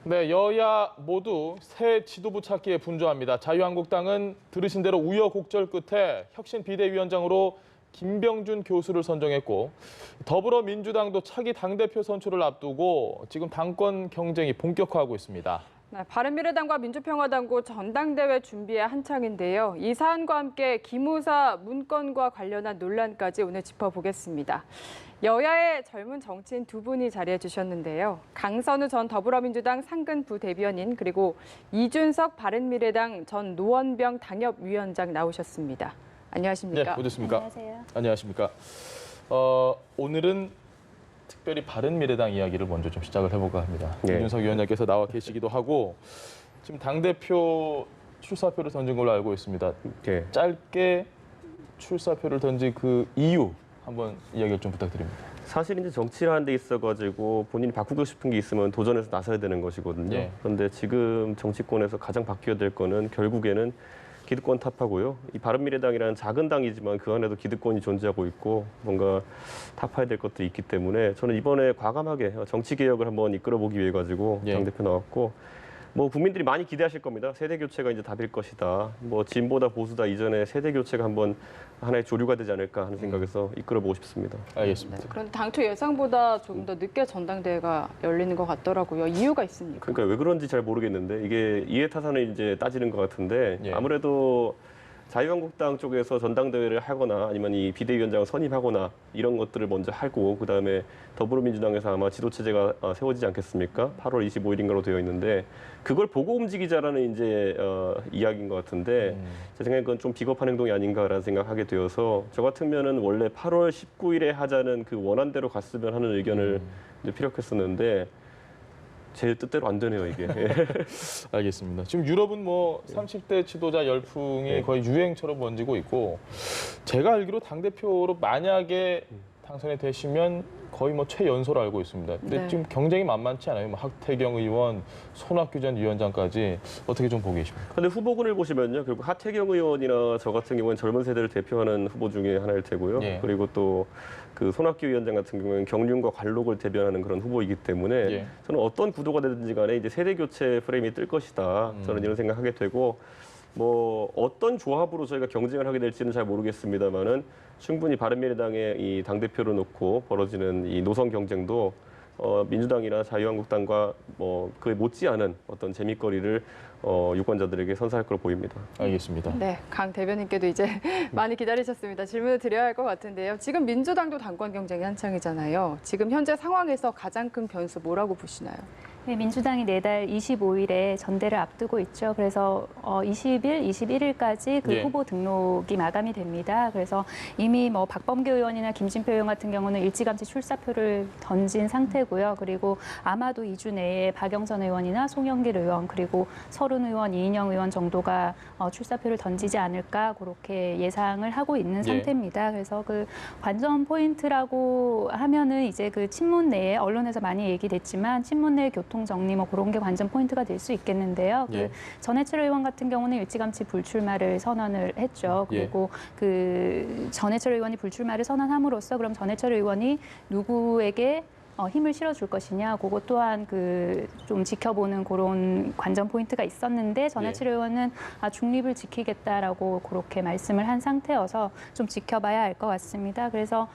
네, 여야 모두 새 지도부 찾기에 분주합니다. 자유한국당은 들으신 대로 우여곡절 끝에 혁신 비대위원장으로 김병준 교수를 선정했고, 더불어민주당도 차기 당대표 선출을 앞두고 지금 당권 경쟁이 본격화하고 있습니다. 네, 바른미래당과 민주평화당고 전당대회 준비에 한창인데요. 이 사안과 함께 기무사 문건과 관련한 논란까지 오늘 짚어보겠습니다. 여야의 젊은 정치인 두 분이 자리해 주셨는데요. 강선우 전 더불어민주당 상근 부대변인 그리고 이준석 바른미래당 전 노원병 당협위원장 나오셨습니다. 안녕하십니까? 네, 오셨습니까? 안녕하세요. 안녕하십니까? 오늘은 특별히 바른미래당 이야기를 먼저 좀 시작을 해볼까 합니다. 네. 이준석 위원장께서 나와 계시기도 하고 지금 당대표 출사표를 던진 걸로 알고 있습니다. 네. 짧게 출사표를 던진 그 이유 한번 이야기를 좀 부탁드립니다. 사실 이제 정치를 하는 데 있어가지고 본인이 바꾸고 싶은 게 있으면 도전해서 나서야 되는 것이거든요. 예. 그런데 지금 정치권에서 가장 바뀌어야 될 거는 결국에는 기득권 타파고요. 이 바른미래당이라는 작은 당이지만 그 안에도 기득권이 존재하고 있고 뭔가 타파해야 될 것들이 있기 때문에 저는 이번에 과감하게 정치 개혁을 한번 이끌어보기 위해 가지고 예. 당대표 나왔고 뭐 국민들이 많이 기대하실 겁니다. 세대 교체가 이제 답일 것이다. 뭐 진보다 보수다 이전에 세대 교체가 한번 하나의 조류가 되지 않을까 하는 생각에서 이끌어보고 싶습니다. 알겠습니다. 그런데 당초 예상보다 조금 더 늦게 전당대회가 열리는 것 같더라고요. 이유가 있습니까? 그러니까 왜 그런지 잘 모르겠는데 이게 이해타산을 이제 따지는 것 같은데 예. 아무래도 자유한국당 쪽에서 전당대회를 하거나 아니면 이 비대위원장을 선임하거나 이런 것들을 먼저 하고 그다음에 더불어민주당에서 아마 지도체제가 세워지지 않겠습니까? 8월 25일인가로 되어 있는데 그걸 보고 움직이자라는 이제 이야기인 것 같은데 제 생각엔 그건 좀 비겁한 행동이 아닌가라는 생각하게 되어서 저 같으면은 원래 8월 19일에 하자는 그 원안대로 갔으면 하는 의견을 이제 피력했었는데 제 뜻대로 안 되네요, 이게. 알겠습니다. 지금 유럽은 뭐 30대 지도자 열풍이 네. 거의 유행처럼 번지고 있고 제가 알기로 당대표로 만약에 당선이 되시면 거의 뭐 최연소로 알고 있습니다. 근데 네. 지금 경쟁이 만만치 않아요. 뭐 하태경 의원, 손학규 전 위원장까지 어떻게 좀 보고 계십니까? 근데 후보군을 보시면요, 결국 하태경 의원이나 저 같은 경우는 젊은 세대를 대표하는 후보 중에 하나일 테고요. 예. 그리고 또 그 손학규 위원장 같은 경우는 경륜과 관록을 대변하는 그런 후보이기 때문에 예. 저는 어떤 구도가 되든지 간에 이제 세대 교체 프레임이 뜰 것이다. 저는 이런 생각하게 되고 뭐 어떤 조합으로 저희가 경쟁을 하게 될지는 잘 모르겠습니다만은 충분히 바른미래당의 이 당대표를 놓고 벌어지는 이 노선 경쟁도 민주당이나 자유한국당과 뭐 그에 못지않은 어떤 재미거리를 유권자들에게 선사할 걸로 보입니다. 알겠습니다. 네, 강 대변인께도 이제 많이 기다리셨습니다. 질문을 드려야 할 것 같은데요. 지금 민주당도 당권 경쟁이 한창이잖아요. 지금 현재 상황에서 가장 큰 변수 뭐라고 보시나요? 네, 민주당이 내달 25일에 전대를 앞두고 있죠. 그래서 20일, 21일까지 그 예. 후보 등록이 마감이 됩니다. 그래서 이미 뭐 박범계 의원이나 김진표 의원 같은 경우는 일찌감치 출사표를 던진 상태고요. 그리고 아마도 2주 내에 박영선 의원이나 송영길 의원 그리고 서른 의원, 이인영 의원 정도가 출사표를 던지지 않을까 그렇게 예상을 하고 있는 상태입니다. 그래서 그 관전 포인트라고 하면은 이제 그 친문 내에 언론에서 많이 얘기됐지만 친문 내 교통 정리 뭐 그런 게 관전 포인트가 될 수 있겠는데요. 예. 그 전해철 의원 같은 경우는 일찌감치 불출마를 선언을 했죠. 그리고 그 전해철 의원이 불출마를 선언함으로써 그럼 전해철 의원이 누구에게 힘을 실어줄 것이냐, 그것 또한 그 좀 지켜보는 그런 관전 포인트가 있었는데 전해철 의원은 중립을 지키겠다라고 그렇게 말씀을 한 상태여서 좀 지켜봐야 할 것 같습니다. 그래서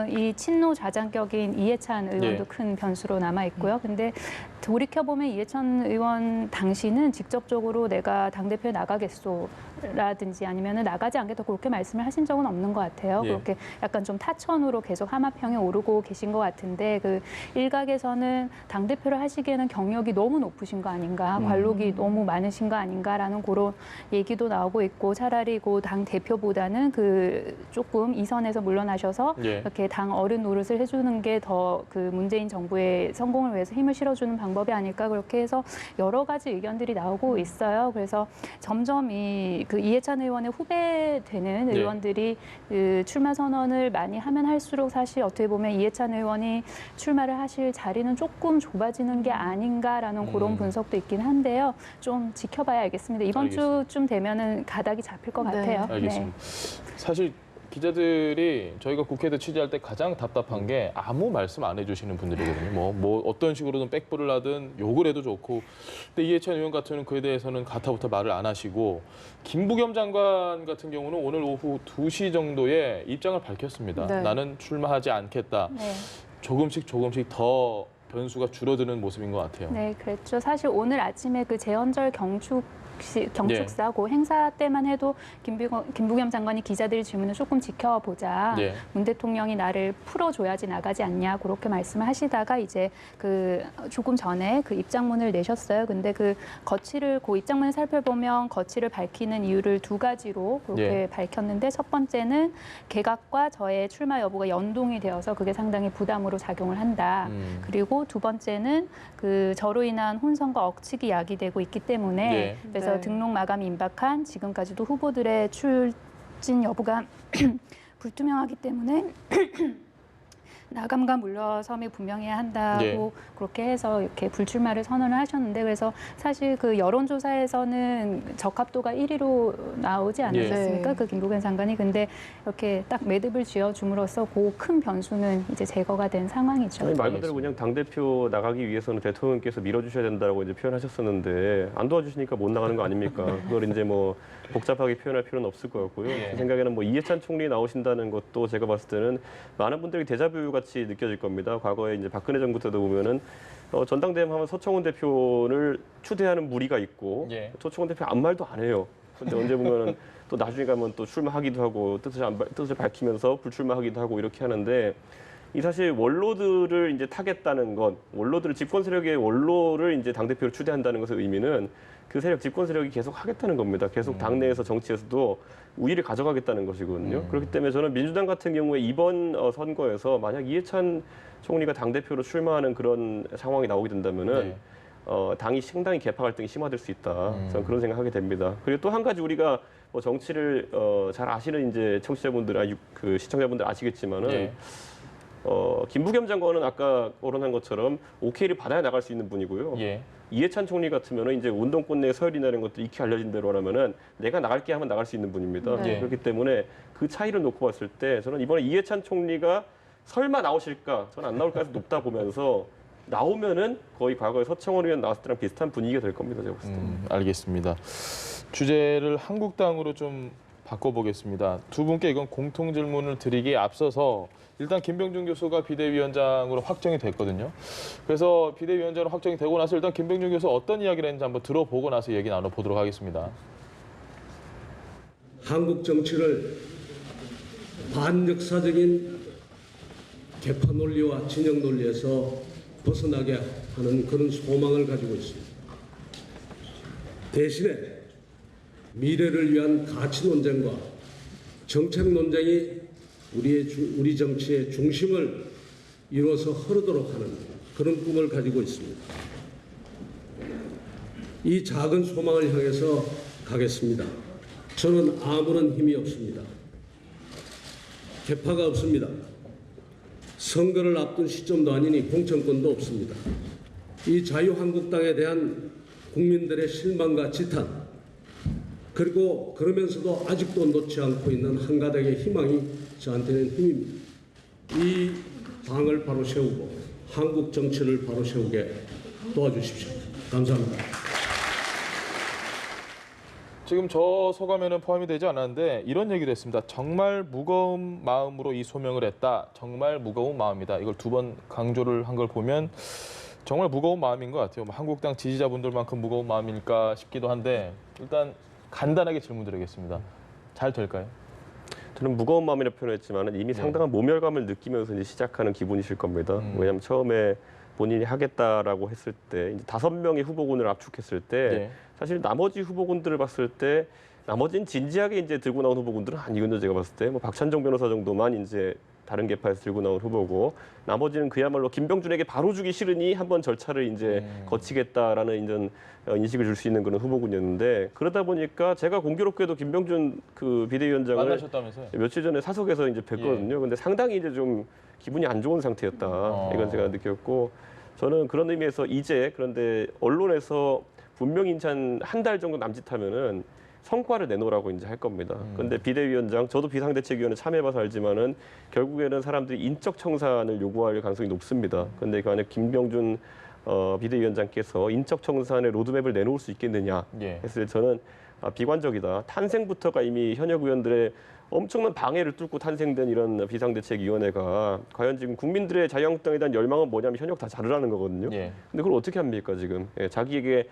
이 친노 좌장격인 이해찬 의원도 예. 큰 변수로 남아 있고요. 근데 돌이켜 보면 이해찬 의원 당시는 직접적으로 내가 당 대표에 나가겠소라든지 아니면은 나가지 않겠다 그렇게 말씀을 하신 적은 없는 것 같아요. 예. 그렇게 약간 좀 타천으로 계속 하마평에 오르고 계신 것 같은데 그 일각에서는 당 대표를 하시기에는 경력이 너무 높으신 거 아닌가, 관록이 너무 많으신 거 아닌가라는 그런 얘기도 나오고 있고 차라리 그 당 대표보다는 그 조금 이선에서 물러나셔서 예. 이렇게 당 어른 노릇을 해주는 게 더 그 문재인 정부의 성공을 위해서 힘을 실어주는 방법이 아닐까 그렇게 해서 여러 가지 의견들이 나오고 있어요. 그래서 점점 그 이해찬 의원의 후배 되는 네. 의원들이 그 출마 선언을 많이 하면 할수록 사실 어떻게 보면 이해찬 의원이 출마를 하실 자리는 조금 좁아지는 게 아닌가라는 그런 분석도 있긴 한데요. 좀 지켜봐야 알겠습니다. 이번 알겠습니다. 주쯤 되면은 가닥이 잡힐 것 네. 같아요. 알겠습니다. 사실 기자들이 저희가 국회에서 취재할 때 가장 답답한 게 아무 말씀 안 해주시는 분들이거든요. 뭐 어떤 식으로든 백부를 하든 욕을 해도 좋고. 근데 이해찬 의원 같은 경우는 그에 대해서는 가타부터 말을 안 하시고, 김부겸 장관 같은 경우는 오늘 오후 2시 정도에 입장을 밝혔습니다. 네. 나는 출마하지 않겠다. 네. 조금씩 더 변수가 줄어드는 모습인 것 같아요. 네, 그랬죠. 사실 오늘 아침에 그 재헌절 경축사고 행사 때만 해도 김부겸 장관이 기자들의 질문을 조금 지켜보자. 예. 문 대통령이 나를 풀어줘야지 나가지 않냐 그렇게 말씀을 하시다가 이제 그 조금 전에 그 입장문을 내셨어요. 근데 그 입장문을 살펴보면 거취를 밝히는 이유를 두 가지로 그렇게 예. 밝혔는데, 첫 번째는 개각과 저의 출마 여부가 연동이 되어서 그게 상당히 부담으로 작용을 한다. 그리고 두 번째는 그 저로 인한 혼선과 억측이 야기되고 있기 때문에 네. 그래서 네. 등록 마감이 임박한 지금까지도 후보들의 출진 여부가 불투명하기 때문에 나감과 물러섬이 분명해야 한다고 네. 그렇게 해서 이렇게 불출마를 선언을 하셨는데, 그래서 사실 그 여론조사에서는 적합도가 1위로 나오지 않았습니까? 네. 그 김부겸 장관이. 근데 이렇게 딱 매듭을 지어줌으로써 그 큰 변수는 이제 제거가 된 상황이죠. 아니, 말 그대로 그냥 당대표 나가기 위해서는 대통령께서 밀어주셔야 된다고 이제 표현하셨었는데 안 도와주시니까 못 나가는 거 아닙니까? 그걸 이제 뭐 복잡하게 표현할 필요는 없을 것 같고요. 예. 제 생각에는 뭐 이해찬 총리 나오신다는 것도 제가 봤을 때는 많은 분들이 데자뷰 같이 느껴질 겁니다. 과거에 이제 박근혜 정부 때도 보면은 전당대회 하면 서청원 대표를 추대하는 무리가 있고 예. 서청원 대표 아무 말도 안 해요. 근데 언제 보면은 또 나중에 가면 또 출마하기도 하고 뜻을 밝히면서 불출마하기도 하고 이렇게 하는데, 이 사실 원로들을 이제 타겠다는 건, 원로들을 집권 세력의 원로를 이제 당 대표로 추대한다는 것의 의미는 그 세력 집권 세력이 계속 하겠다는 겁니다. 계속 당내에서 정치에서도 우위를 가져가겠다는 것이거든요. 그렇기 때문에 저는 민주당 같은 경우에 이번 선거에서 만약 이해찬 총리가 당 대표로 출마하는 그런 상황이 나오게 된다면은 네. 당이 상당히 개파 갈등이 심화될 수 있다. 저는 그런 생각하게 됩니다. 그리고 또 한 가지 우리가 뭐 정치를 잘 아시는 이제 청취자분들, 그 시청자분들 아시겠지만은. 예. 김부겸 장관은 아까 거론한 것처럼 오케이를 받아야 나갈 수 있는 분이고요. 예. 이해찬 총리 같으면은 이제 운동권 내 서열이나 이런 것도 익히 알려진 대로 하면은 내가 나갈게 하면 나갈 수 있는 분입니다. 네. 그렇기 때문에 그 차이를 놓고 봤을 때 저는 이번에 이해찬 총리가 설마 나오실까? 저는 안 나올 가능성이 높다 보면서 나오면은 거의 과거에 서청원 의원 나왔을 때랑 비슷한 분위기가 될 겁니다. 제가 봤을 때. 알겠습니다. 주제를 한국당으로 좀 바꿔보겠습니다. 두 분께 이건 공통 질문을 드리기에 앞서서 일단 김병준 교수가 비대위원장으로 확정이 됐거든요. 그래서 비대위원장으로 확정이 되고 나서 일단 김병준 교수 어떤 이야기를 했는지 한번 들어보고 나서 얘기 나눠보도록 하겠습니다. 한국 정치를 반역사적인 개파 논리와 진영 논리에서 벗어나게 하는 그런 소망을 가지고 있습니다. 대신에 미래를 위한 가치 논쟁과 정책 논쟁이 우리 정치의 중심을 이루어서 흐르도록 하는 그런 꿈을 가지고 있습니다. 이 작은 소망을 향해서 가겠습니다. 저는 아무런 힘이 없습니다. 개파가 없습니다. 선거를 앞둔 시점도 아니니 공천권도 없습니다. 이 자유한국당에 대한 국민들의 실망과 지탄, 그리고 그러면서도 아직도 놓지 않고 있는 한가닥의 희망이 저한테는 힘입니다. 이 당을 바로 세우고 한국 정치를 바로 세우게 도와주십시오. 감사합니다. 지금 저 소감에는 포함이 되지 않았는데 이런 얘기도 했습니다. 정말 무거운 마음으로 이 소명을 했다. 정말 무거운 마음이다. 이걸 두 번 강조를 한 걸 보면 정말 무거운 마음인 것 같아요. 뭐 한국당 지지자분들만큼 무거운 마음일까 싶기도 한데 일단 간단하게 질문드리겠습니다. 잘 될까요? 저는 무거운 마음이라 표현했지만 이미 상당한 모멸감을 느끼면서 이제 시작하는 기분이실 겁니다. 왜냐하면 처음에 본인이 하겠다라고 했을 때 이제 5명의 후보군을 압축했을 때 네. 사실 나머지 후보군들을 봤을 때 나머지는 진지하게 이제 들고 나온 후보군들은 아니거든요. 제가 봤을 때 뭐 박찬정 변호사 정도만 이제 다른 계파에서 들고 나온 후보고 나머지는 그야말로 김병준에게 바로 주기 싫으니 한번 절차를 이제 거치겠다라는 이런 인식을 줄 수 있는 그런 후보군이었는데 그러다 보니까 제가 공교롭게도 김병준 그 비대위원장을 만나셨다면서요? 며칠 전에 사석에서 이제 뵀거든요. 근데 상당히 이제 좀 기분이 안 좋은 상태였다. 이건 제가 느꼈고 저는 그런 의미에서 이제 그런데 언론에서 분명히 한 달 정도 남짓하면은 성과를 내놓으라고 이제 할 겁니다. 그런데 비대위원장, 저도 비상대책위원회 참여해봐서 알지만은 결국에는 사람들이 인적 청산을 요구할 가능성이 높습니다. 그런데 그 안에 김병준 비대위원장께서 인적 청산의 로드맵을 내놓을 수 있겠느냐 했을 때 저는 비관적이다. 탄생부터가 이미 현역 의원들의 엄청난 방해를 뚫고 탄생된 이런 비상대책위원회가 과연 지금 국민들의 자유한국당에 대한 열망은 뭐냐면 현역 다 자르라는 거거든요. 근데 그걸 어떻게 합니까 지금? 자기에게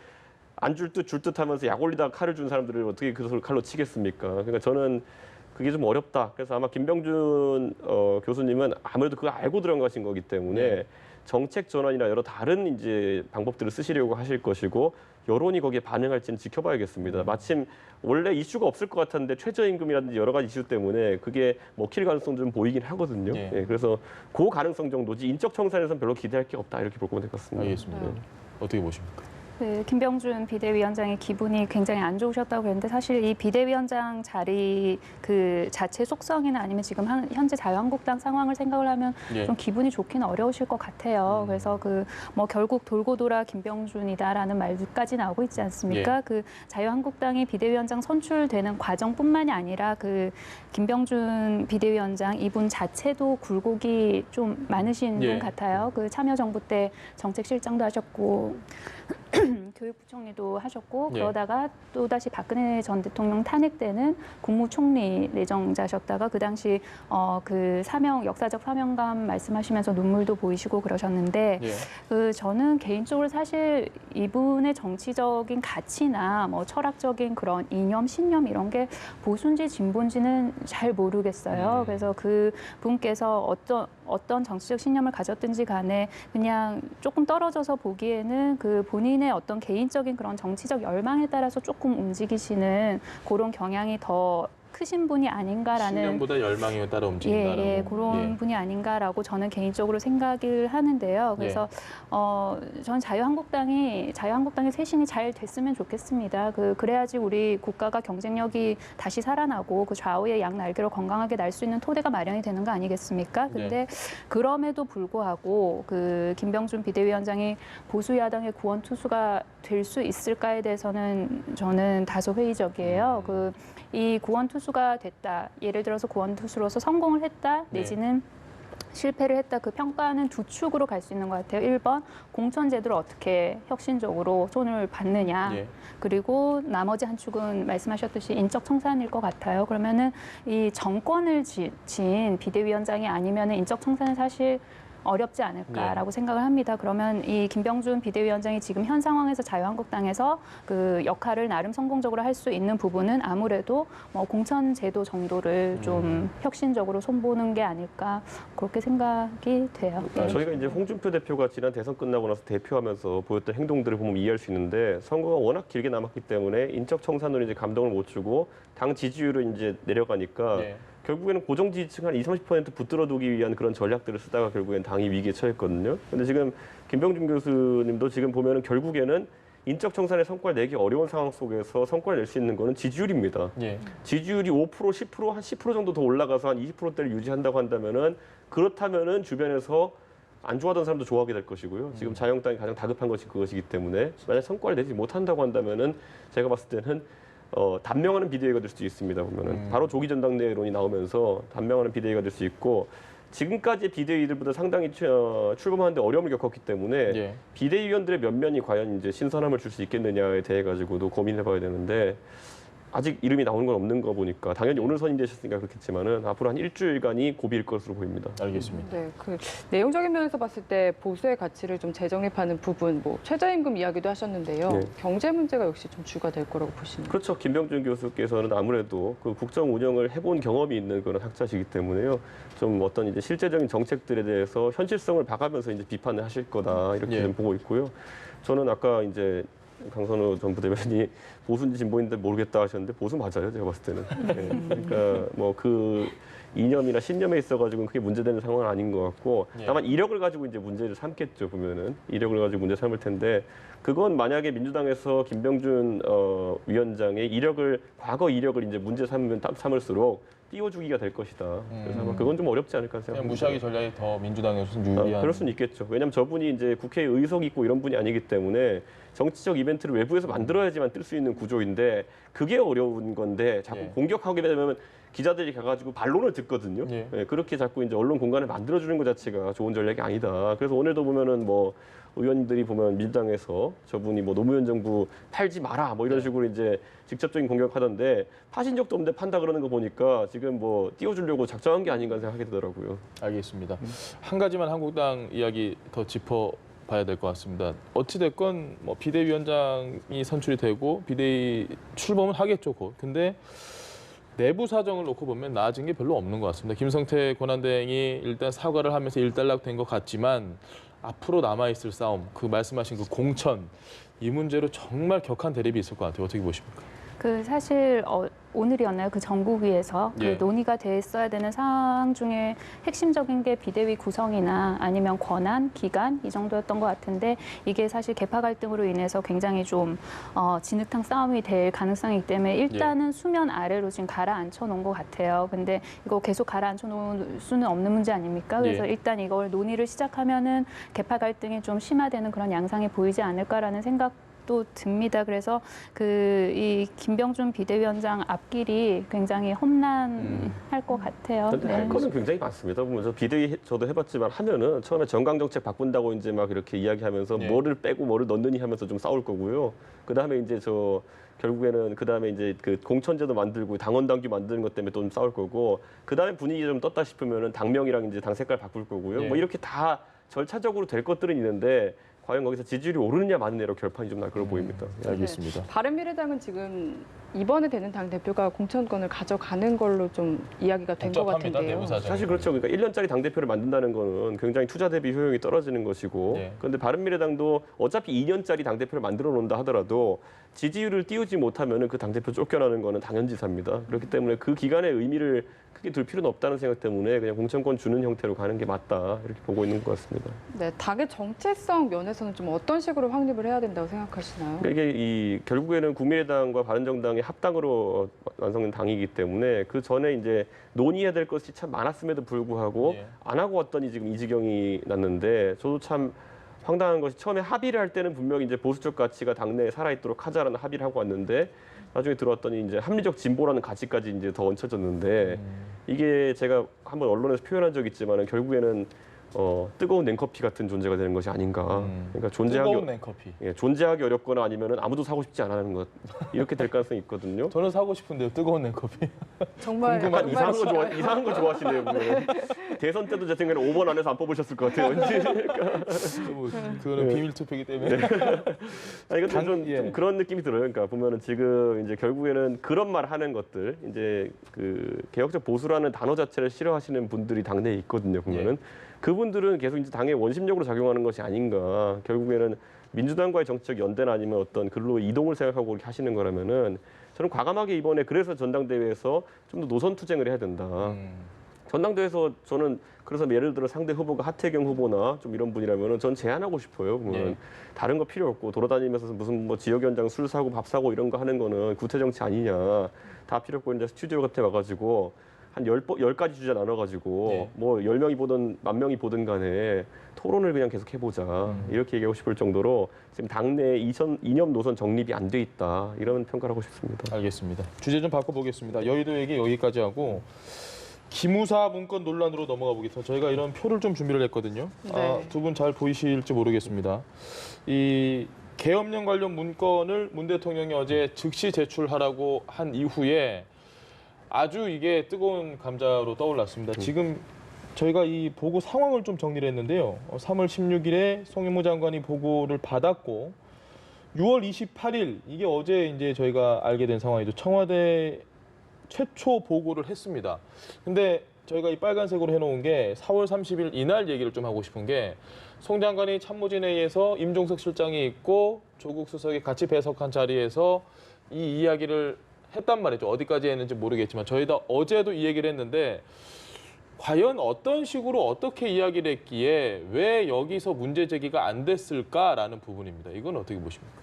안 줄 듯 줄 듯 하면서 약 올리다가 칼을 준 사람들을 어떻게 그 칼로 치겠습니까? 그러니까 저는 그게 좀 어렵다. 그래서 아마 김병준 교수님은 아무래도 그거 알고 들어가신 거기 때문에 정책 전환이나 여러 다른 이제 방법들을 쓰시려고 하실 것이고 여론이 거기에 반응할지는 지켜봐야겠습니다. 마침 원래 이슈가 없을 것 같았는데 최저임금이라든지 여러 가지 이슈 때문에 그게 먹힐 가능성 좀 보이긴 하거든요. 그래서 그 가능성 정도지 인적 청산에서는 별로 기대할 게 없다 이렇게 보면 될 것 같습니다. 알겠습니다. 어떻게 보십니까? 네, 김병준 비대위원장의 기분이 굉장히 안 좋으셨다고 했는데 사실 이 비대위원장 자리 그 자체 속성이나 아니면 지금 현재 자유한국당 상황을 생각을 하면 좀 기분이 좋기는 어려우실 것 같아요. 그래서 그 뭐 결국 돌고 돌아 김병준이다라는 말까지 나오고 있지 않습니까? 그 자유한국당이 비대위원장 선출되는 과정뿐만이 아니라 그 김병준 비대위원장 이분 자체도 굴곡이 좀 많으신 분 같아요. 그 참여정부 때 정책실장도 하셨고 교육부총리도 하셨고 그러다가 또다시 박근혜 전 대통령 탄핵 때는 국무총리 내정자셨다가 그 당시 그 역사적 사명감 말씀하시면서 눈물도 보이시고 그러셨는데 저는 개인적으로 사실 이분의 정치적인 가치나 뭐 철학적인 그런 이념, 신념 이런 게 보수인지 진보인지는 잘 모르겠어요. 그래서 그 분께서 어떤 정치적 신념을 가졌든지 간에 그냥 조금 떨어져서 보기에는 그 본인의 어떤 개인적인 그런 정치적 열망에 따라서 조금 움직이시는 그런 경향이 더 크신 분이 아닌가라는 신념보다 열망에 따라 움직인다라고. 그런 분이 아닌가라고 저는 개인적으로 생각을 하는데요. 그래서 저는 자유한국당의 쇄신이 잘 됐으면 좋겠습니다. 그래야지 우리 국가가 경쟁력이 다시 살아나고 그 좌우의 양 날개로 건강하게 날 수 있는 토대가 마련이 되는 거 아니겠습니까? 근데 그럼에도 불구하고 그 김병준 비대위원장이 보수 야당의 구원 투수가 될 수 있을까에 대해서는 저는 다소 회의적이에요. 이 구원 투수가 됐다. 예를 들어서 구원 투수로서 성공을 했다. 내지는 실패를 했다. 그 평가는 두 축으로 갈 수 있는 것 같아요. 1번, 공천제도를 어떻게 혁신적으로 손을 받느냐. 그리고 나머지 한 축은 말씀하셨듯이 인적 청산일 것 같아요. 그러면은 이 정권을 지은 비대위원장이 아니면은 인적 청산은 사실 어렵지 않을까라고 생각을 합니다. 그러면 이 김병준 비대위원장이 지금 현 상황에서 자유한국당에서 그 역할을 나름 성공적으로 할 수 있는 부분은 아무래도 뭐 공천제도 정도를 좀 혁신적으로 손보는 게 아닐까 그렇게 생각이 돼요. 저희가 이제 홍준표 대표가 지난 대선 끝나고 나서 대표하면서 보였던 행동들을 보면 이해할 수 있는데 선거가 워낙 길게 남았기 때문에 인적 청산으로 이제 감동을 못 주고 당 지지율은 이제 내려가니까 결국에는 고정 지지층 한 20-30% 붙들어두기 위한 그런 전략들을 쓰다가 결국엔 당이 위기에 처했거든요. 근데 지금 김병준 교수님도 지금 보면은 결국에는 인적 청산의 성과를 내기 어려운 상황 속에서 성과를 낼 수 있는 거는 지지율입니다. 지지율이 5%, 10%, 한 10% 정도 더 올라가서 한 20%대를 유지한다고 한다면은 그렇다면은 주변에서 안 좋아하던 사람도 좋아하게 될 것이고요. 지금 자유한국당이 가장 다급한 것이 그것이기 때문에 만약 성과를 내지 못한다고 한다면은 제가 봤을 때는 단명하는 비대위가 될 수도 있습니다. 보면은 바로 조기 전당대회론이 나오면서 단명하는 비대위가 될 수 있고 지금까지의 비대위들보다 상당히 출범하는데 어려움을 겪었기 때문에 비대위원들의 면면이 과연 이제 신선함을 줄 수 있겠느냐에 대해 가지고도 고민해봐야 되는데 아직 이름이 나오는 건 없는 거 보니까 당연히 오늘 선임되셨으니까 그렇겠지만은 앞으로 한 일주일간이 고비일 것으로 보입니다. 알겠습니다. 네, 그 내용적인 면에서 봤을 때 보수의 가치를 좀 재정립하는 부분, 뭐 최저임금 이야기도 하셨는데요. 경제 문제가 역시 좀 주가 될 거라고 보시나요? 그렇죠. 김병준 교수께서는 아무래도 그 국정 운영을 해본 경험이 있는 그런 학자시기 때문에요. 좀 어떤 이제 실제적인 정책들에 대해서 현실성을 봐가면서 이제 비판을 하실 거다 이렇게 좀 보고 있고요. 저는 아까 이제 강선우 전 부대변인이 보수인지 진보인지 모르겠다 하셨는데 보수 맞아요, 제가 봤을 때는. 그러니까 뭐 그 이념이나 신념에 있어가지고 그게 문제되는 상황은 아닌 것 같고 다만 이력을 가지고 이제 문제를 삼겠죠, 보면은. 이력을 가지고 문제 삼을 텐데 그건 만약에 민주당에서 김병준 위원장의 과거 이력을 이제 문제 삼을수록 띄워주기가 될 것이다. 그래서 아마 그건 좀 어렵지 않을까 그냥 생각합니다. 무시하기 전략이 더 민주당에서 유리한. 그럴 수는 있겠죠. 왜냐하면 저분이 이제 국회에 의석이 있고 이런 분이 아니기 때문에 정치적 이벤트를 외부에서 만들어야지만 뜰 수 있는 구조인데 그게 어려운 건데 자꾸 예. 공격하게 되면 기자들이 가가지고 반론을 듣거든요. 예. 예, 그렇게 자꾸 이제 언론 공간을 만들어주는 것 자체가 좋은 전략이 아니다. 그래서 오늘도 보면은 뭐 의원들이 보면 민주당에서 저분이 뭐 노무현 정부 팔지 마라 뭐 이런 식으로 이제 직접적인 공격하던데 파신 적도 없는데 판다 그러는 거 보니까 지금 뭐 띄워주려고 작정한 게 아닌가 생각하게 되더라고요. 알겠습니다. 한 가지만 한국당 이야기 더 짚어봐야 될 것 같습니다. 어찌됐건 뭐 비대위원장이 선출이 되고 비대위 출범을 하겠죠, 곧. 근데 내부 사정을 놓고 보면 나아진 게 별로 없는 것 같습니다. 김성태 권한대행이 일단 사과를 하면서 일단락된 것 같지만 앞으로 남아있을 싸움, 그 말씀하신 그 공천, 이 문제로 정말 격한 대립이 있을 것 같아요. 어떻게 보십니까? 그 사실 오늘이었나요? 그 전국위에서 예. 그 논의가 됐어야 되는 사항 중에 핵심적인 게 비대위 구성이나 아니면 권한, 기간 이 정도였던 것 같은데 이게 사실 계파 갈등으로 인해서 굉장히 좀 진흙탕 싸움이 될 가능성이 있기 때문에 일단은 수면 아래로 지금 가라앉혀 놓은 것 같아요. 근데 이거 계속 가라앉혀 놓을 수는 없는 문제 아닙니까? 그래서 예. 일단 이걸 논의를 시작하면은 계파 갈등이 좀 심화되는 그런 양상이 보이지 않을까라는 생각. 또 듭니다. 그래서 이 김병준 비대위원장 앞길이 굉장히 험난할 것 같아요. 근데 할 거는 굉장히 많습니다. 보면 저 비대위 저도 해봤지만 하면은 처음에 정강 정책 바꾼다고 이제 막 이렇게 이야기하면서 예. 뭐를 빼고 뭐를 넣느니 하면서 좀 싸울 거고요. 그 다음에 이제 결국에는 그 다음에 이제 그 공천제도 만들고 당원 당규 만드는 것 때문에 또 좀 싸울 거고 그 다음에 분위기 좀 떴다 싶으면은 당명이랑 이제 당 색깔 바꿀 거고요. 예. 뭐 이렇게 다 절차적으로 될 것들은 있는데 과연 거기서 지지율이 오르느냐 마느냐로 결판이 좀 날 걸로 보입니다. 알겠습니다. 바른미래당은 지금 이번에 되는 당 대표가 공천권을 가져가는 걸로 좀 이야기가 된 것 복잡합니다, 같은데요. 내부 사정. 사실 그렇죠. 그러니까 1년짜리 당대표를 만든다는 거는 굉장히 투자 대비 효용이 떨어지는 것이고 네. 그런데 바른미래당도 어차피 2년짜리 당대표를 만들어 놓는다 하더라도 지지율을 띄우지 못하면 그 당대표 쫓겨나는 거는 당연지사입니다. 그렇기 때문에 그 기간의 의미를 크게 둘 필요는 없다는 생각 때문에 그냥 공천권 주는 형태로 가는 게 맞다 이렇게 보고 있는 것 같습니다. 네, 당의 정체성 면에서는 좀 어떤 식으로 확립을 해야 된다고 생각하시나요? 그러니까 이게 결국에는 국민의당과 바른정당의 합당으로 완성된 당이기 때문에 그 전에 이제 논의해야 될 것이 참 많았음에도 불구하고 예. 안 하고 왔더니 지금 이 지경이 났는데 저도 참 황당한 것이 처음에 합의를 할 때는 분명히 이제 보수적 가치가 당내에 살아있도록 하자라는 합의를 하고 왔는데 나중에 들어왔더니 이제 합리적 진보라는 가치까지 이제 더 얹혀졌는데 이게 제가 한번 언론에서 표현한 적이 있지만 결국에는 뜨거운 냉커피 같은 존재가 되는 것이 아닌가. 그러니까 뜨거운 냉커피. 존재하기 어렵거나 아니면 아무도 사고 싶지 않아 하는 것 이렇게 될 가능성이 있거든요. 저는 사고 싶은데요, 뜨거운 냉커피. 정말 약간 정말 이상한 거 좋아하시네요. 보면. 대선 때도 제 생각에 5번 안에서 안 뽑으셨을 것 같아요. 왠지. 뭐, 그거는 비밀 투표이기 때문에. 아니 근데 예. 좀 그런 느낌이 들어요. 그러니까 보면은 지금 이제 결국에는 그런 말 하는 것들 이제 그 개혁적 보수라는 단어 자체를 싫어하시는 분들이 당내에 있거든요. 보면은 그분들은 계속 이제 당의 원심력으로 작용하는 것이 아닌가. 결국에는 민주당과의 정치적 연대나 아니면 어떤 글로 이동을 생각하고 이렇게 하시는 거라면은 저는 과감하게 이번에 그래서 전당대회에서 좀 더 노선 투쟁을 해야 된다. 전당대회에서 저는 그래서 예를 들어 상대 후보가 하태경 후보나 좀 이런 분이라면은 전 제안하고 싶어요. 보면 다른 거 필요 없고 돌아다니면서 무슨 뭐 지역 현장 술 사고 밥 사고 이런 거 하는 거는 구태 정치 아니냐. 다 필요 없고 이제 스튜디오 같아 와가지고 한 10가지 주제 나눠가지고 뭐 10명이 보든 10,000명이 보든 간에 토론을 그냥 계속 해보자. 이렇게 얘기하고 싶을 정도로 지금 당내 이념 노선 정립이 안 돼 있다. 이런 평가를 하고 싶습니다. 알겠습니다. 주제 좀 바꿔보겠습니다. 여의도 얘기 여기까지 하고 기무사 문건 논란으로 넘어가 보겠습니다. 저희가 이런 표를 좀 준비를 했거든요. 네. 두 분 잘 보이실지 모르겠습니다. 이 계엄령 관련 문건을 문 대통령이 어제 즉시 제출하라고 한 이후에 아주 이게 뜨거운 감자로 떠올랐습니다. 지금 저희가 이 보고 상황을 좀 정리를 했는데요. 3월 16일에 송영무 장관이 보고를 받았고 6월 28일 이게 어제 이제 저희가 알게 된 상황이죠. 청와대 최초 보고를 했습니다. 근데 저희가 이 빨간색으로 해놓은 게 4월 30일 이날 얘기를 좀 하고 싶은 게 송 장관이 참모진회의에서 임종석 실장이 있고 조국 수석이 같이 배석한 자리에서 이 이야기를 했단 말이죠. 어디까지 했는지 모르겠지만 저희가 어제도 이 얘기를 했는데 과연 어떤 식으로 어떻게 이야기를 했기에 왜 여기서 문제 제기가 안 됐을까라는 부분입니다. 이건 어떻게 보십니까?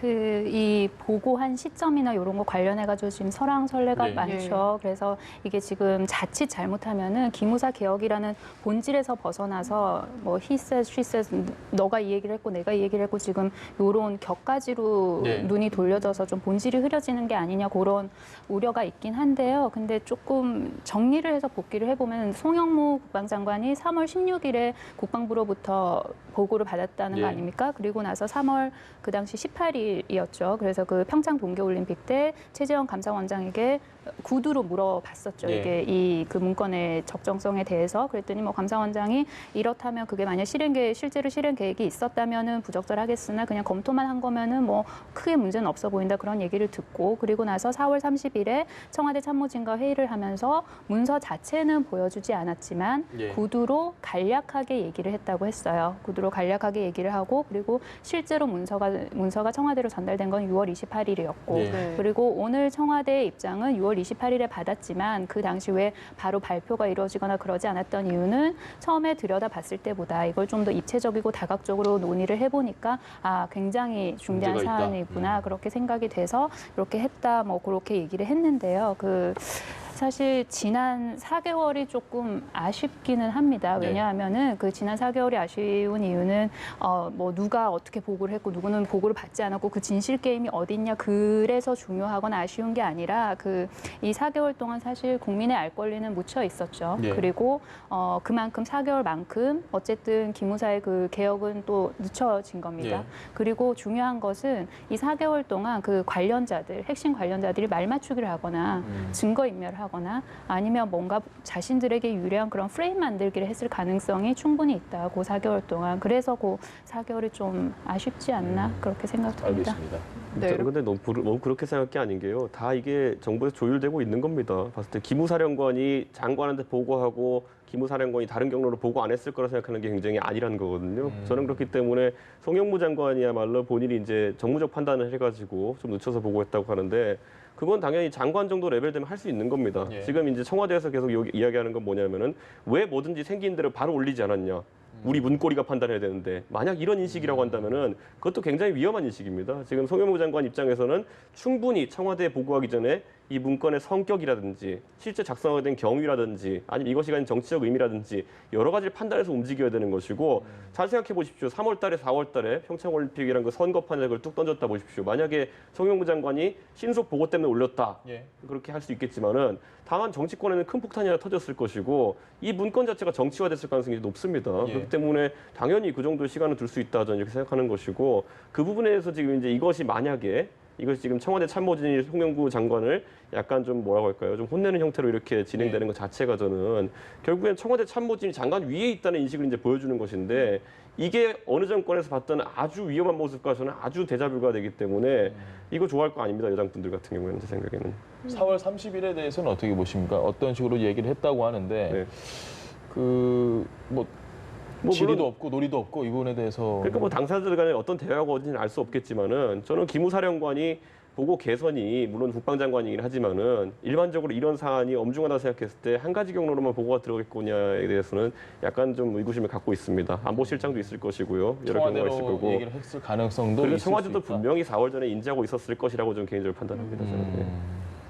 이 보고한 시점이나 이런 거 관련해가지고 지금 설왕설래가 네. 많죠. 그래서 이게 지금 자칫 잘못하면은 기무사 개혁이라는 본질에서 벗어나서 뭐 he says, she says, 너가 이 얘기를 했고 내가 이 얘기를 했고 지금 이런 격가지로 네. 눈이 돌려져서 좀 본질이 흐려지는 게 아니냐 그런 우려가 있긴 한데요. 근데 조금 정리를 해서 복귀를 해보면 송영무 국방장관이 3월 16일에 국방부로부터 보고를 받았다는 네. 거 아닙니까? 그리고 나서 3월 그 당시 18일이었죠. 그래서 그 평창 동계올림픽 때 최재형 감사원장에게 구두로 물어봤었죠. 네. 이게 그 문건의 적정성에 대해서. 그랬더니 뭐 감사원장이 이렇다면 그게 만약 실제로 실행 계획이 있었다면은 부적절하겠으나 그냥 검토만 한 거면은 뭐 크게 문제는 없어 보인다 그런 얘기를 듣고 그리고 나서 4월 30일에 청와대 참모진과 회의를 하면서 문서 자체는 보여주지 않았지만 예. 구두로 간략하게 얘기를 했다고 했어요. 구두로 간략하게 얘기를 하고 그리고 실제로 문서가 청와대로 전달된 건 6월 28일이었고 네. 네. 그리고 오늘 청와대의 입장은 6월 28일에 받았지만 그 당시 왜 바로 발표가 이루어지거나 그러지 않았던 이유는 처음에 들여다봤을 때보다 이걸 좀 더 입체적이고 다각적으로 논의를 해보니까 굉장히 중대한 문제가 있다. 사안이구나 그렇게 생각이 돼서 이렇게 했다 뭐 그렇게 얘기를 했는데요. 사실 지난 4개월이 조금 아쉽기는 합니다. 네. 왜냐하면은 그 지난 4개월이 아쉬운 이유는 뭐 누가 어떻게 보고를 했고 누구는 보고를 받지 않았고 그 진실 게임이 어딨냐 그래서 중요하거나 아쉬운 게 아니라 이 4개월 동안 사실 국민의 알 권리는 묻혀 있었죠. 네. 그리고 그만큼 4개월만큼 어쨌든 기무사의 그 개혁은 또 늦춰진 겁니다. 네. 그리고 중요한 것은 이 4개월 동안 그 핵심 관련자들이 말맞추기를 하거나 증거인멸을 하거나 아니면 뭔가 자신들에게 유리한 그런 프레임 만들기를 했을 가능성이 충분히 있다. 그 4개월 동안. 그래서 그 4개월이 좀 아쉽지 않나 그렇게 생각됩니다. 알겠습니다. 네, 저는 근데 너무 그렇게 생각할 게 아닌 게요. 다 이게 정부에서 조율되고 있는 겁니다. 봤을 때 기무사령관이 장관한테 보고하고 기무사령관이 다른 경로로 보고 안 했을 거라 생각하는 게 굉장히 아니라는 거거든요. 저는 그렇기 때문에 송영무 장관이야말로 본인이 이제 정무적 판단을 해가지고 좀 늦춰서 보고했다고 하는데 그건 당연히 장관 정도 레벨 되면 할 수 있는 겁니다. 예. 지금 이제 청와대에서 계속 이야기하는 건 뭐냐면은 왜 뭐든지 생긴 대로 바로 올리지 않았냐. 우리 문고리가 판단해야 되는데 만약 이런 인식이라고 한다면은 그것도 굉장히 위험한 인식입니다. 지금 송영무 장관 입장에서는 충분히 청와대에 보고하기 전에 이 문건의 성격이라든지 실제 작성하게 된 경위라든지 아니면 이것이 가진 정치적 의미라든지 여러 가지를 판단해서 움직여야 되는 것이고 잘 생각해 보십시오. 3월 달에 4월 달에 평창올림픽이라는 그 선거판을 뚝 던졌다 보십시오. 만약에 송영무 장관이 신속 보고 때문에 올렸다. 예. 그렇게 할 수 있겠지만은 다만 정치권에는 큰 폭탄이 하나 터졌을 것이고 이 문건 자체가 정치화됐을 가능성이 높습니다. 예. 그렇기 때문에 당연히 그 정도의 시간을 둘 수 있다 저는 이렇게 생각하는 것이고 그 부분에 대해서 지금 이제 이것이 지금 청와대 참모진이 송영무 장관을 약간 좀 뭐라고 할까요? 좀 혼내는 형태로 이렇게 진행되는 것 자체가 저는 결국엔 청와대 참모진이 장관 위에 있다는 인식을 이제 보여주는 것인데 이게 어느 정권에서 봤던 아주 위험한 모습과 저는 아주 대자뷰가 되기 때문에 이거 좋아할 거 아닙니다. 여당 분들 같은 경우에는 제 생각에는. 4월 30일에 대해서는 어떻게 보십니까? 어떤 식으로 얘기를 했다고 하는데 네. 지리도 물론 없고 논의도 없고 이 부분에 대해서 그러니까 뭐 당사자들 간에 어떤 대화가 어딘지는 알 수 없겠지만은 저는 기무사령관이 보고 개선이 물론 국방장관이긴 하지만은 일반적으로 이런 사안이 엄중하다 생각했을 때 한 가지 경로로만 보고가 들어가겠거냐에 대해서는 약간 좀 의구심을 갖고 있습니다. 안보실장도 있을 것이고요. 여러 경우가 있을 청와대로 거고. 얘기를 했을 가능성도 그리고 있을 청와대도 수 있다. 분명히 4월 전에 인지하고 있었을 것이라고 저는 개인적으로 판단합니다. 저는. 네.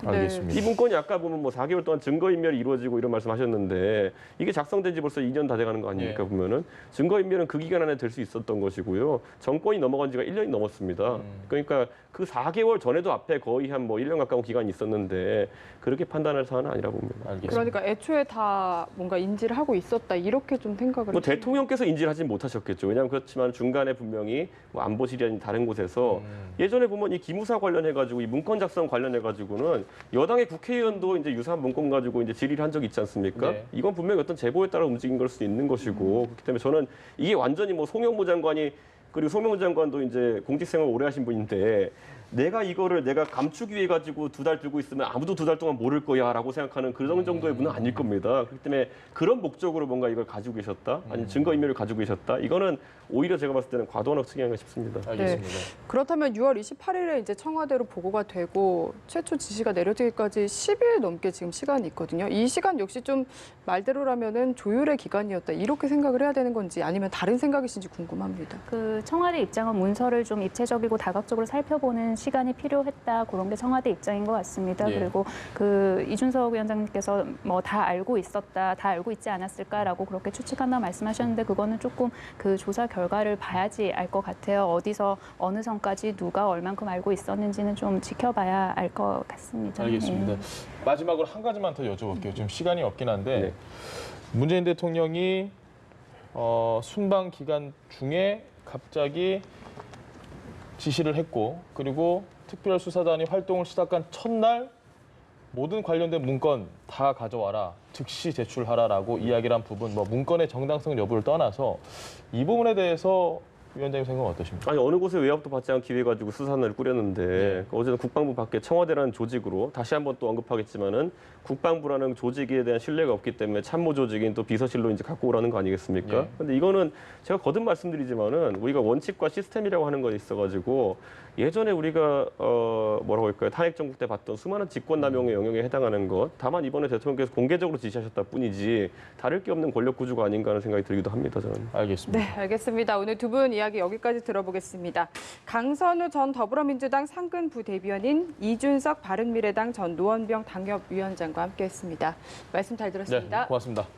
알겠습니다. 이 문건이 아까 보면 뭐 4개월 동안 증거인멸이 이루어지고 이런 말씀하셨는데 이게 작성된 지 벌써 2년 다 돼가는 거 아닙니까? 예. 보면은 증거인멸은 그 기간 안에 될 수 있었던 것이고요. 정권이 넘어간 지가 1년이 넘었습니다. 그러니까 그 4개월 전에도 앞에 거의 한 뭐 1년 가까운 기간이 있었는데 그렇게 판단할 사안은 아니라고 봅니다. 알겠습니다. 그러니까 애초에 다 뭔가 인지를 하고 있었다 이렇게 좀 생각을 뭐 했어요. 대통령께서 인지를 하진 못하셨겠죠. 왜냐하면 그렇지만 중간에 분명히 뭐 안보실이 아닌 다른 곳에서 예전에 보면 이 기무사 관련해가지고 이 문건 작성 관련해가지고는 여당의 국회의원도 이제 유사한 문건 가지고 이제 질의를 한 적이 있지 않습니까? 네. 이건 분명히 어떤 제보에 따라 움직인 걸 수도 있는 것이고 그렇기 때문에 저는 이게 완전히 뭐 송영무 장관이 그리고 송영무 장관도 이제 공직생활 오래 하신 분인데 내가 이거를 내가 감추기 위해 가지고 2달 들고 있으면 아무도 2달 동안 모를 거야라고 생각하는 그런 정도의 분은 아닐 겁니다. 그렇기 때문에 그런 목적으로 뭔가 이걸 가지고 계셨다, 아니 증거인멸을 가지고 계셨다. 이거는 오히려 제가 봤을 때는 과도한 억측이 싶습니다. 알겠습니다. 그렇다면 6월 28일에 이제 청와대로 보고가 되고 최초 지시가 내려지기까지 10일 넘게 지금 시간이 있거든요. 이 시간 역시 좀 말대로라면은 조율의 기간이었다 이렇게 생각을 해야 되는 건지 아니면 다른 생각이신지 궁금합니다. 그 청와대 입장은 문서를 좀 입체적이고 다각적으로 살펴보는 시간이 필요했다. 그런 게 청와대 입장인 것 같습니다. 예. 그리고 그 이준석 위원장님께서 뭐 다 알고 있었다, 다 알고 있지 않았을까라고 그렇게 추측한다 말씀하셨는데 그거는 조금 그 조사 결과를 봐야지 알 것 같아요. 어디서 어느 선까지 누가 얼만큼 알고 있었는지는 좀 지켜봐야 알 것 같습니다. 알겠습니다. 예. 마지막으로 한 가지만 더 여쭤볼게요. 지금 시간이 없긴 한데 네. 문재인 대통령이 순방 기간 중에 갑자기 지시를 했고 그리고 특별수사단이 활동을 시작한 첫날 모든 관련된 문건 다 가져와라, 즉시 제출하라라고 이야기를 한 부분, 뭐 문건의 정당성 여부를 떠나서 이 부분에 대해서 위원장님 생각은 어떠십니까? 아니 어느 곳에 외압도 받지 않기 위해 가지고 수사단을 꾸렸는데 어제는 국방부 밖에 청와대라는 조직으로 다시 한번 또 언급하겠지만은 국방부라는 조직에 대한 신뢰가 없기 때문에 참모 조직인 또 비서실로 이제 갖고 오라는 거 아니겠습니까? 예. 근데 이거는 제가 거듭 말씀드리지만은 우리가 원칙과 시스템이라고 하는 거 있어가지고 예전에 우리가 뭐라고 할까요? 탄핵 정국 때 봤던 수많은 직권남용의 영역에 해당하는 것. 다만 이번에 대통령께서 공개적으로 지시하셨다 뿐이지 다를 게 없는 권력 구조가 아닌가 하는 생각이 들기도 합니다. 저는. 알겠습니다. 네, 알겠습니다. 오늘 두 분 이야기 여기까지 들어보겠습니다. 강선우 전 더불어민주당 상근 부대변인, 이준석 바른미래당 전 노원병 당협위원장과 함께했습니다. 말씀 잘 들었습니다. 네, 고맙습니다.